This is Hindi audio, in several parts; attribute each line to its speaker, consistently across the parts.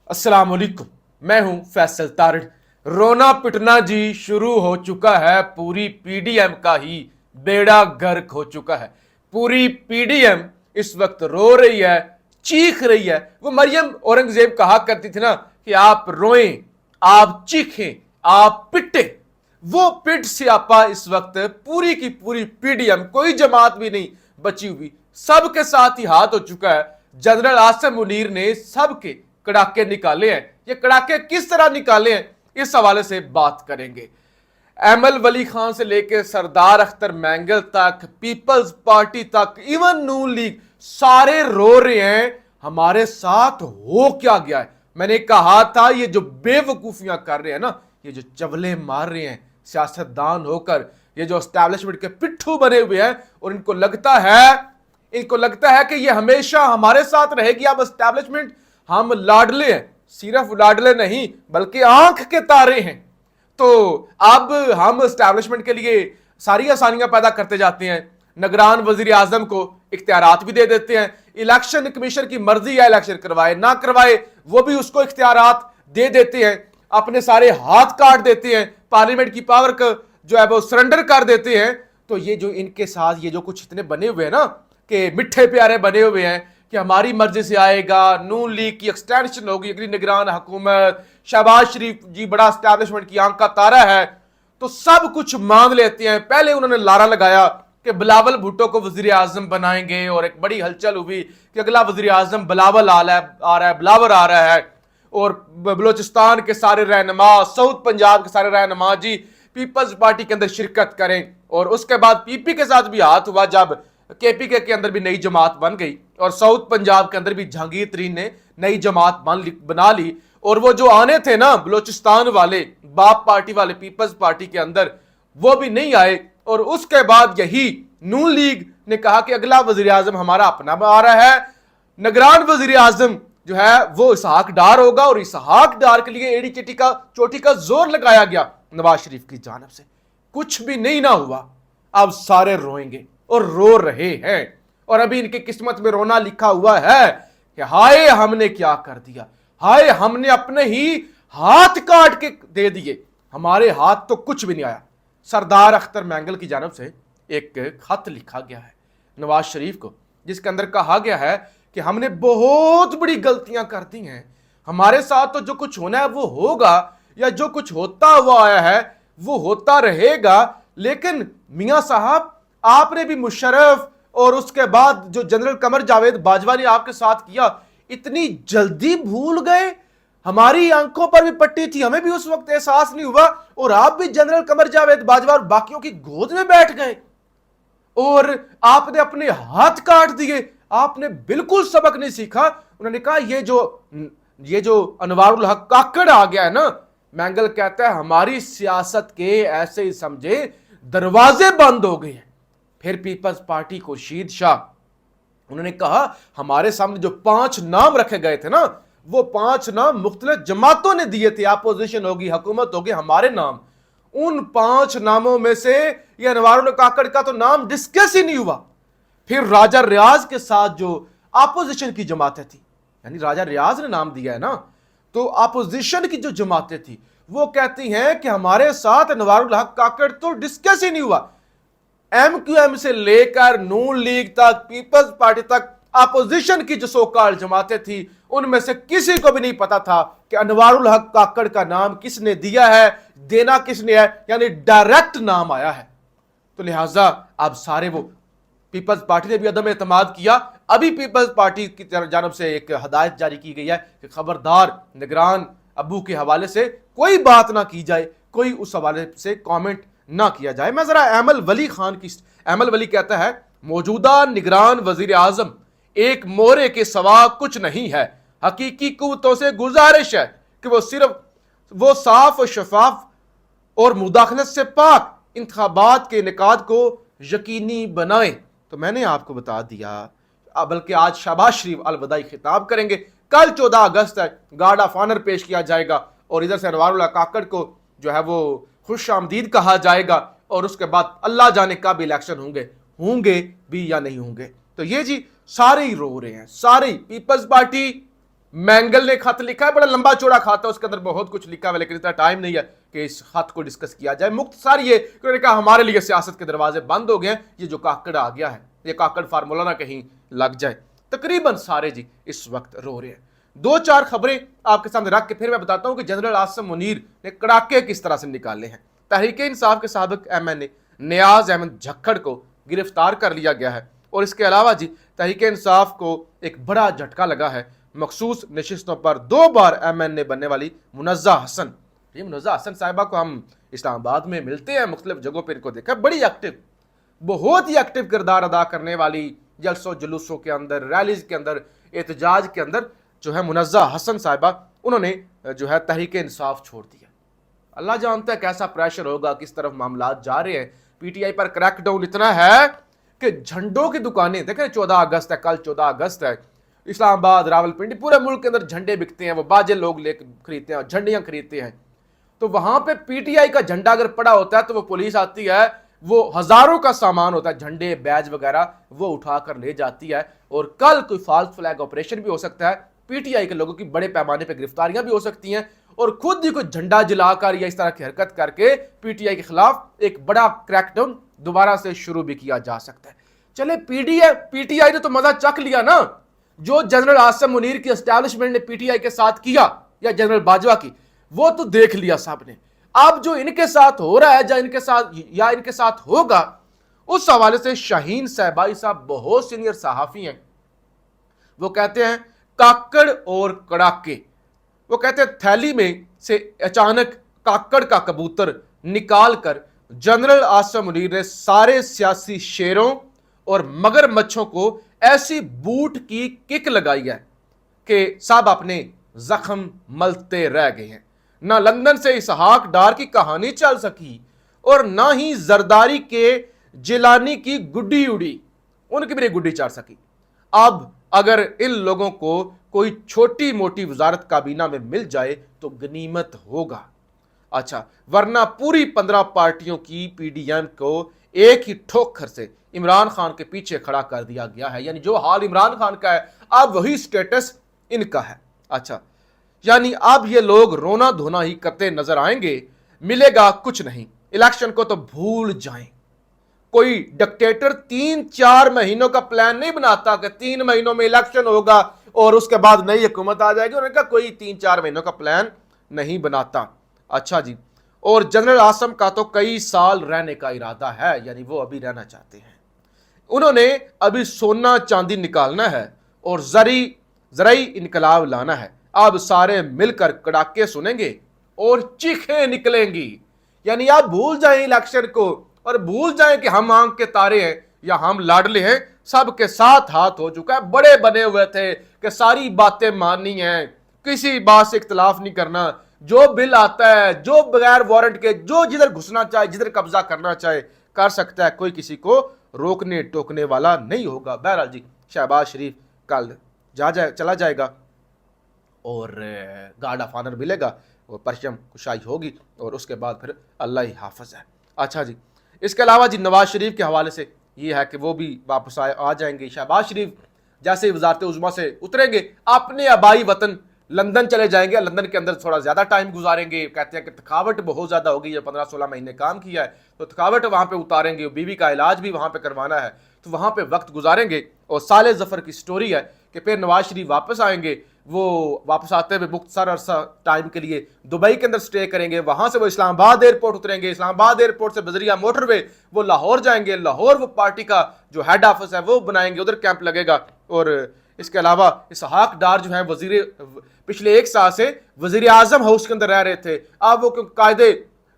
Speaker 1: अस्सलाम वालेकुम। मैं हूं फैसल तारड़। रोना पिटना जी शुरू हो चुका है, पूरी पीडीएम का ही बेड़ा गर्क हो चुका है। पूरी पीडीएम इस वक्त रो रही है, चीख रही है। वो मरियम औरंगजेब कहा करती थी ना कि आप रोएं, आप चीखें, आप पिटे। वो पिट स्यापा इस वक्त पूरी की पूरी पीडीएम, कोई जमात भी नहीं बची हुई, सबके साथ ही हाथ हो चुका है। जनरल आसिम मुनीर ने सबके कड़ाके निकाले हैं। ये कड़ाके किस तरह निकाले हैं, इस हवाले से बात करेंगे। एमएल वली खान से लेकर सरदार अख्तर मैंगल तक, पीपल्स पार्टी तक, इवन नून लीग, सारे रो रहे हैं हमारे साथ हो क्या गया है। मैंने कहा था ये जो बेवकूफियां कर रहे हैं ना, ये जो चवले मार रहे हैं सियासतदान होकर, ये जो एस्टैब्लिशमेंट के पिट्ठू बने हुए हैं और इनको लगता है कि ये हमेशा हमारे साथ रहेगी। अब एस्टैब्लिशमेंट हम लाडले हैं, सिर्फ लाडले नहीं बल्कि आंख के तारे हैं। तो अब हम एस्टैब्लिशमेंट के लिए सारी आसानियां पैदा करते जाते हैं। निगरान वजीर आजम को इख्तियारात भी दे देते हैं। इलेक्शन कमीशन की मर्जी है, इलेक्शन करवाए ना करवाए, वो भी उसको इख्तियारात दे देते हैं। अपने सारे हाथ काट देते हैं, पार्लियामेंट की पावर को जो है वो सरेंडर कर देते हैं। तो ये जो इनके साथ ये जो कुछ इतने बने हुए हैं ना, कि मिठे प्यारे बने हुए हैं कि हमारी मर्जी से आएगा, नून लीग की एक्सटेंशन होगी, अगली निगरान हुकूमत, शहबाज शरीफ जी बड़ा एस्टैब्लिशमेंट की आंख का तारा है, तो सब कुछ मान लेते हैं। पहले उन्होंने लारा लगाया कि बिलावल भुट्टो को वजीर आजम बनाएंगे और एक बड़ी हलचल हुई कि अगला वजीर आजम बिलावल आ रहा है, बिलावर आ रहा है। और बलोचिस्तान के सारे रहनुमा, साउथ पंजाब के सारे रहनुमा जी पीपल्स पार्टी के अंदर शिरकत करें। और उसके बाद पीपी के साथ भी हाथ हुआ, जब केपीके के अंदर भी नई जमात बन गई और साउथ पंजाब के अंदर भी जहांगीर तरीन ने नई जमात बना ली। और वो जो आने थे ना बलोचिस्तान वाले, बाप पार्टी वाले पीपल्स पार्टी के अंदर, वो भी नहीं आए। और उसके बाद यही नून लीग ने कहा कि अगला वजीर आजम हमारा अपना आ रहा है, निगरान वजीर आजम जो है वो इसहाक डार होगा। और इसहाक डार के लिए एड़ी चोटी का जोर लगाया गया नवाज शरीफ की जानिब से। कुछ भी नहीं ना हुआ। अब सारे रोएंगे और रो रहे हैं। और अभी इनकी किस्मत में रोना लिखा हुआ है कि हाय हमने क्या कर दिया, हाय हमने अपने ही हाथ काट के दे दिए, हमारे हाथ तो कुछ भी नहीं आया। सरदार अख्तर मैंगल की जानिब से एक खत लिखा गया है नवाज शरीफ को, जिसके अंदर कहा गया है कि हमने बहुत बड़ी गलतियां कर दी हैं, हमारे साथ तो जो कुछ होना है वो होगा, या जो कुछ होता हुआ आया है वो होता रहेगा। लेकिन मियां साहब, आपने भी मुशर्रफ और उसके बाद जो जनरल कमर जावेद बाजवा ने आपके साथ किया, इतनी जल्दी भूल गए। हमारी आंखों पर भी पट्टी थी, हमें भी उस वक्त एहसास नहीं हुआ, और आप भी जनरल कमर जावेद बाजवा और बाकियों की गोद में बैठ गए और आपने अपने हाथ काट दिए। आपने बिल्कुल सबक नहीं सीखा। उन्होंने कहा ये जो अनवारुल हक काकड़ आ गया है ना, मैंगल कहता है हमारी सियासत के ऐसे ही समझे दरवाजे बंद हो गए हैं। फिर पीपल्स पार्टी को शीद शाह, उन्होंने कहा हमारे सामने जो 5 नाम रखे गए थे ना, वो 5 नाम मुख्तलिफ जमातों ने दिए थे, अपोजिशन होगी, हुकूमत होगी, हमारे नाम। उन 5 नामों में से ये अनवारुल काकड़ का तो नाम डिस्कस ही नहीं हुआ। फिर राजा रियाज के साथ जो अपोजिशन की जमातें थी, यानी राजा रियाज ने नाम दिया है ना, तो अपोजिशन की जो जमातें थी वो कहती हैं कि हमारे साथ अनवारुल हक काकड़ तो डिस्कस ही नहीं हुआ। एमक्यूएम से लेकर नून लीग तक, पीपल्स पार्टी तक, अपोजिशन की जो सोकाल जमातें थी, उनमें से किसी को भी नहीं पता था कि अनवारुल हक काकड़ का नाम किसने दिया है, देना किसने है, यानी डायरेक्ट नाम आया है। तो लिहाजा अब सारे वो पीपल्स पार्टी ने भी अदम एतमाद किया। अभी पीपल्स पार्टी की जानब से एक हदायत जारी की गई है कि खबरदार निगरान अबू के हवाले से कोई बात ना की जाए, कोई उस हवाले से कमेंट ना किया जाए। मैं जरा एमएल वली खान की, एमएल वली कहता है मौजूदा निगरान वजीर आजम एक मोहरे के सवा कुछ नहीं है, हकीकी कुव्वतों से गुजारिश है कि वो साफ और शफाफ और मुदाखलत से पाक इंतखाबात के इनेकाद को यकीनी बनाएं। तो मैंने आपको बता दिया, बल्कि आज शहबाज शरीफ अलविदाई खिताब करेंगे, कल 14 अगस्त है, गार्ड ऑफ ऑनर पेश किया जाएगा और इधर से अनवारुल हक काकड़ को जो है वो खुश आमदीद कहा जाएगा। और उसके बाद अल्लाह जाने कब इलेक्शन होंगे भी या नहीं होंगे। तो ये जी सारे ही रो रहे हैं, सारे पीपल्स पार्टी, मैंगल ने खत लिखा है, बड़ा लंबा चौड़ा खत है, उसके अंदर बहुत कुछ लिखा हुआ है, लेकिन इतना टाइम नहीं है कि इस खत को डिस्कस किया जाए। मुख्तसर ये उन्होंने कहा हमारे लिए सियासत के दरवाजे बंद हो गए हैं, ये जो काकड़ आ गया है, ये काकड़ फार्मूला ना कहीं लग जाए। तकरीबन सारे जी इस वक्त रो रहे हैं। दो चार खबरें आपके सामने रख के फिर मैं बताता हूं कि जनरल आसिम मुनीर ने कड़ाके किस तरह से निकाले हैं। तहरीक इंसाफ के साबिक एमएनए नियाज अहमद झक्खड़ को गिरफ्तार कर लिया गया है, और इसके अलावा जी तहरीक इंसाफ को एक बड़ा झटका लगा है। मखसूस नशिस्तों पर 2 बार एमएनए बनने वाली मुनज़्ज़ा हसन, ये मुनज़्ज़ा हसन साहिबा को हम इस्लामाबाद में मिलते हैं, मुख्तलिफ जगहों पर इनको देखा, बड़ी एक्टिव, बहुत ही एक्टिव किरदार अदा करने वाली, जलसों जुलूसों के अंदर, रैलीज के अंदर, एहतजाज के अंदर जो है मुनज़्ज़ा हसन साहिबा, उन्होंने जो है तहरीक इंसाफ छोड़ दिया। अल्लाह जानता है कैसा प्रेशर होगा, किस तरफ मामला जा रहे हैं। पीटीआई पर क्रैकडाउन इतना है कि झंडों की दुकानें देखें, 14 अगस्त है, कल 14 अगस्त है, इस्लामाबाद, रावलपिंडी, पूरे मुल्क के अंदर झंडे बिकते हैं, वो बाजे लोग ले खरीदते हैं, झंडियां खरीदते हैं। तो वहां पे पीटीआई का झंडा अगर पड़ा होता है तो वो पुलिस आती है, वो हजारों का सामान होता है, झंडे, बैज वगैरह, वो उठाकर ले जाती है। और कल कोई फॉल्स फ्लैग ऑपरेशन भी हो सकता है, पीटीआई के लोगों की बड़े पैमाने पर गिरफ्तारियां भी हो सकती हैं, और खुद ही कोई झंडा जलाकर या इस तरह की हरकत करके पीटीआई के खिलाफ एक बड़ा क्रैकडाउन दोबारा से शुरू भी किया जा सकता है। चले पीटीआई ने तो मजा चख लिया ना, जो जनरल आसिम मुनीर की एस्टैब्लिशमेंट ने पीटीआई के साथ किया या जनरल बाजवा की, वो तो देख लिया साहब ने। अब जो इनके साथ हो रहा है या इनके साथ होगा, उस हवाले से शाहीन सहबाई साहब बहुत सीनियर सहाफी हैं, वो कहते हैं काकड़ और कड़ाके, वो कहते हैं थैली में से अचानक काकड़ का कबूतर निकाल कर जनरल आसिम मुनीर ने सारे सियासी शेरों और मगरमच्छों को ऐसी बूट की किक लगाई है कि साहब अपने जख्म मलते रह गए हैं। ना लंदन से इसहाक डार की कहानी चल सकी, और ना ही जरदारी के जिलानी की गुड्डी उड़ी, उनकी भी गुड्डी चढ़ सकी। अब अगर इन लोगों को कोई छोटी मोटी वजारत काबीना में मिल जाए तो गनीमत होगा। अच्छा, वरना पूरी 15 पार्टियों की पीडीएम को एक ही ठोकर से इमरान खान के पीछे खड़ा कर दिया गया है। यानी जो हाल इमरान खान का है, अब वही स्टेटस इनका है। अच्छा, यानी अब ये लोग रोना धोना ही करते नजर आएंगे, मिलेगा कुछ नहीं। इलेक्शन को तो भूल जाएं। कोई डिक्टेटर 3-4 महीनों का प्लान नहीं बनाता कि 3 महीनों में इलेक्शन होगा और उसके बाद नई हुकूमत आ जाएगी। उन्होंने कहा कोई 3-4 महीनों का प्लान नहीं बनाता। अच्छा जी, और जनरल आसिम का तो कई साल रहने का इरादा है, यानी वो अभी रहना चाहते हैं। उन्होंने अभी सोना चांदी निकालना है और जराई इनकलाब लाना है। अब सारे मिलकर कड़ाके सुनेंगे और चीखें निकलेंगी। यानी आप भूल जाएं इलेक्शन को और भूल जाएं कि हम आंख के तारे हैं या हम लाडले हैं। सबके साथ हाथ हो चुका है, बड़े बने हुए थे कि सारी बातें माननी है, किसी बात से इख्तलाफ नहीं करना, जो बिल आता है, जो बगैर वारंट के, जो जिधर घुसना चाहे, जिधर कब्जा करना चाहे कर सकता है, कोई किसी को रोकने टोकने वाला नहीं होगा। बहरहाल जी, शहबाज शरीफ कल चला जाएगा और गार्ड ऑफ ऑनर मिलेगा और परचम कुशाई होगी और उसके बाद फिर अल्लाह ही हाफिज है। अच्छा जी, इसके अलावा जी नवाज शरीफ के हवाले से ये है कि वो भी वापस आ जाएंगे। शहबाज शरीफ जैसे ही वजारत उज़्मा से उतरेंगे अपने आबाई वतन लंदन चले जाएंगे, लंदन के अंदर थोड़ा ज़्यादा टाइम गुजारेंगे। कहते हैं कि थकावट बहुत ज़्यादा होगी, ये 15-16 महीने काम किया है तो थकावट वहाँ पे उतारेंगे, बीवी का इलाज भी वहाँ पे करवाना है तो वहाँ पे वक्त गुजारेंगे। और साले ज़फ़र की स्टोरी है कि फिर नवाज शरीफ वापस आएंगे, वो वापस आते हुए मुख्तसर अरसा टाइम के लिए दुबई के अंदर स्टे करेंगे, वहाँ से वो इस्लामाबाद एयरपोर्ट उतरेंगे, इस्लामाबाद एयरपोर्ट से बजरिया मोटरवे वो लाहौर जाएंगे, लाहौर वो पार्टी का जो हेड ऑफिस है वो बनाएंगे, उधर कैंप लगेगा। और इसके अलावा इसहाक डार जो है पिछले 1 साल से वजीर आजम हाउस के अंदर रह रहे थे, अब वो कायदे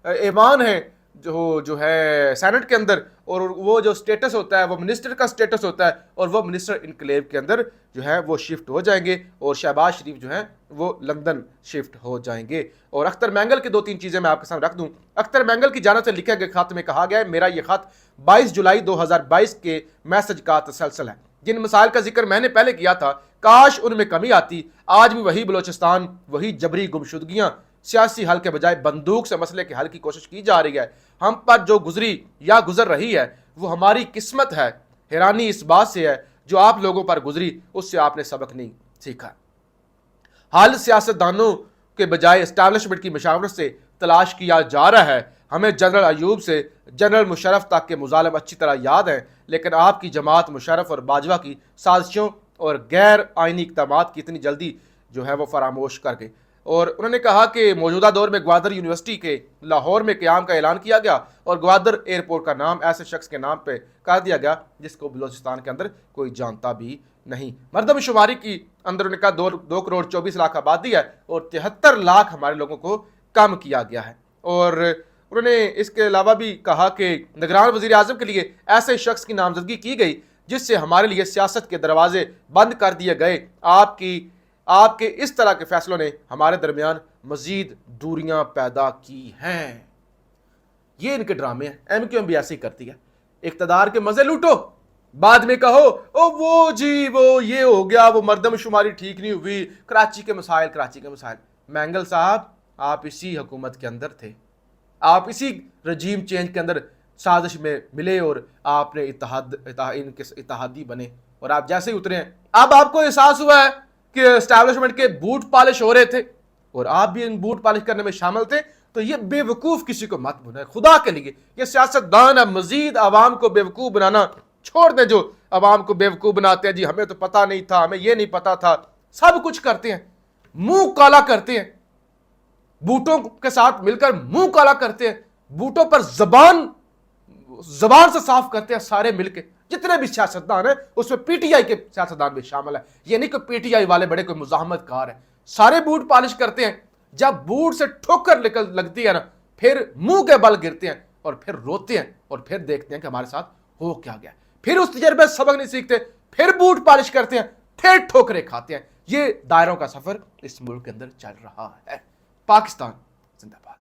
Speaker 1: ऐवान है जो है सेनेट के अंदर, और वो जो स्टेटस होता है वो मिनिस्टर का स्टेटस होता है, और वो मिनिस्टर इनक्लेव के अंदर जो है वो शिफ्ट हो जाएंगे और शहबाज शरीफ जो है वो लंदन शिफ्ट हो जाएंगे। और अख्तर मैंगल की 2-3 चीज़ें मैं आपके सामने रख दूं। अख्तर मैंगल की जानिब से लिखे गए खत में कहा गया है, मेरा ये खत 22 जुलाई 2022 के मैसेज का तसलसल है। जिन मसाइल का जिक्र मैंने पहले किया था काश उनमें कमी आती। आज भी वही बलोचिस्तान, वही जबरी गुमशुदगियां, सियासी हल के बजाय बंदूक से मसले के हल की कोशिश की जा रही है। हम पर जो गुजरी या गुजर रही है वो हमारी किस्मत है। हैरानी इस बात से है जो आप लोगों पर गुजरी उससे आपने सबक नहीं सीखा। हल सियासतदानों के बजाय एस्टैब्लिशमेंट की मशावरत से तलाश किया जा रहा है। हमें जनरल अयूब से जनरल मुशर्रफ तक के मुजालिम अच्छी तरह याद हैं, लेकिन आपकी जमात मुशर्रफ और बाजवा की साजिशों और गैर आइनी इक़दामात की इतनी जल्दी जो है वो फरामोश कर गई। और उन्होंने कहा कि मौजूदा दौर में ग्वादर यूनिवर्सिटी के लाहौर में क़याम का ऐलान किया गया और ग्वादर एयरपोर्ट का नाम ऐसे शख्स के नाम पे कर दिया गया जिसको बलूचिस्तान के अंदर कोई जानता भी नहीं। मरदमशुमारी की अंदर उन्होंने कहा 2 करोड़ 24 लाख आबादी है और 73 लाख हमारे लोगों को कम किया गया है। और उन्होंने इसके अलावा भी कहा कि निगरान वज़ीर आज़म के लिए ऐसे शख्स की नामजदगी की गई जिससे हमारे लिए सियासत के दरवाजे बंद कर दिए गए। आपके इस तरह के फैसलों ने हमारे दरमियान मजीद दूरियां पैदा की हैं। ये इनके ड्रामे हैं। एमक्यूएम भी ऐसे ही करती है, इक्तदार के मजे लूटो, बाद में कहो ओ वो जी वो ये हो गया, वो मर्दमशुमारी ठीक नहीं हुई, कराची के मसाइल। मैंगल साहब, आप इसी हुकूमत के अंदर थे, आप इसी रजीम चेंज के अंदर साजिश में मिले और आपने इनके इत्तेहादी बने और आप जैसे ही उतरे हैं अब आपको एहसास हुआ है कि एस्टैब्लिशमेंट के बूट पॉलिश हो रहे थे और आप भी इन बूट पॉलिश करने में शामिल थे। तो ये बेवकूफ़ किसी को मत बुलाएं, खुदा के लिए। ये सियासतदान अब मजीद आवाम को बेवकूफ़ बनाना छोड़ दें, जो आवाम को बेवकूफ़ बनाते हैं, जी हमें तो पता नहीं था, हमें ये नहीं पता था, सब कुछ करते हैं, मुंह काला करते हैं, बूटों के साथ मिलकर मुंह काला करते हैं, बूटों पर जबान से साफ करते हैं सारे मिलके। जितने भी सियासतदान है उसमें पीटीआई के सियासतदान भी शामिल है। ये नहीं कि पीटीआई वाले बड़े कोई मुजाहमतकार है, सारे बूट पॉलिश करते हैं। जब बूट से ठोकर लगती है ना, फिर मुंह के बल गिरते हैं और फिर रोते हैं और फिर देखते हैं कि हमारे साथ हो क्या गया। फिर उस तजर्बे से सबक नहीं सीखते, फिर बूट पॉलिश करते हैं, फिर ठोकरें खाते हैं। ये दायरों का सफर इस मुल्क के अंदर चल रहा है। पाकिस्तान